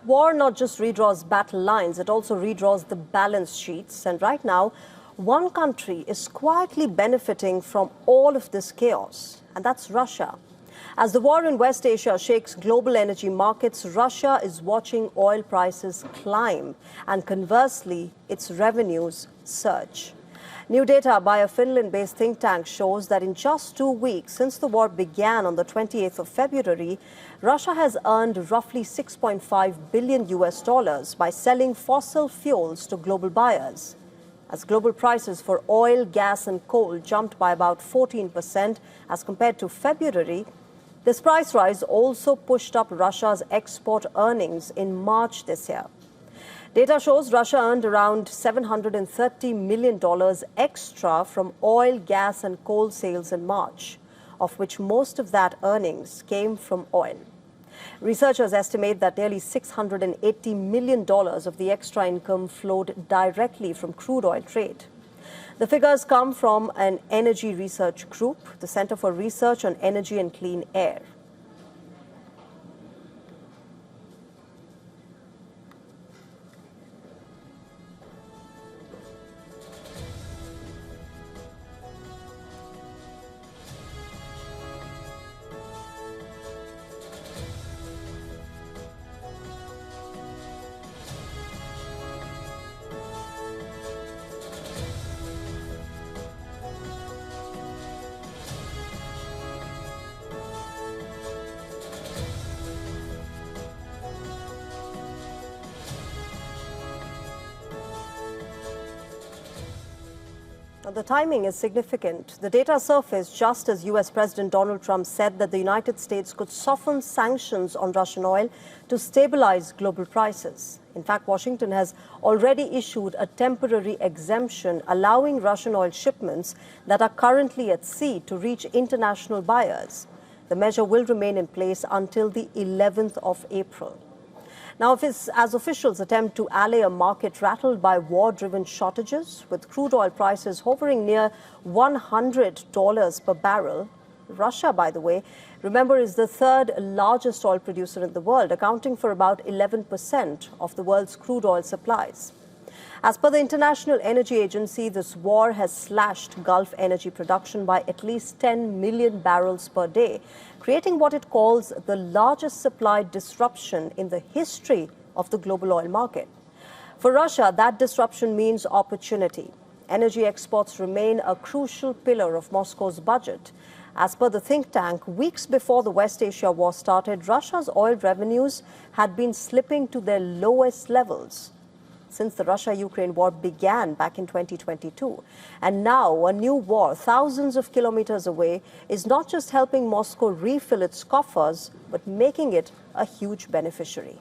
War not just redraws battle lines, it also redraws the balance sheets. And right now, one country is quietly benefiting from all of this chaos, and that's Russia. As the war in West Asia shakes global energy markets, Russia is watching oil prices climb, and conversely, its revenues surge. New data by a Finland-based think tank shows that in just 2 weeks since the war began on the 28th of February, Russia has earned roughly $6.5 billion by selling fossil fuels to global buyers. As global prices for oil, gas and coal jumped by about 14% as compared to February, this price rise also pushed up Russia's export earnings in March this year. Data shows Russia earned around $730 million extra from oil, gas and coal sales in March, of which most of that earnings came from oil. Researchers estimate that nearly $680 million of the extra income flowed directly from crude oil trade. The figures come from an energy research group, the Center for Research on Energy and Clean Air. The timing is significant. The data surfaced just as US President Donald Trump said that the United States could soften sanctions on Russian oil to stabilize global prices. In fact, Washington has already issued a temporary exemption allowing Russian oil shipments that are currently at sea to reach international buyers. The measure will remain in place until the 11th of April. Now, as officials attempt to allay a market rattled by war-driven shortages, with crude oil prices hovering near $100 per barrel, Russia, by the way, remember, is the third largest oil producer in the world, accounting for about 11% of the world's crude oil supplies. As per the International Energy Agency, this war has slashed Gulf energy production by at least 10 million barrels per day, creating what it calls the largest supply disruption in the history of the global oil market. For Russia, that disruption means opportunity. Energy exports remain a crucial pillar of Moscow's budget. As per the think tank, weeks before the West Asia war started, Russia's oil revenues had been slipping to their lowest levels since the Russia-Ukraine war began back in 2022. And now a new war, thousands of kilometers away, is not just helping Moscow refill its coffers, but making it a huge beneficiary.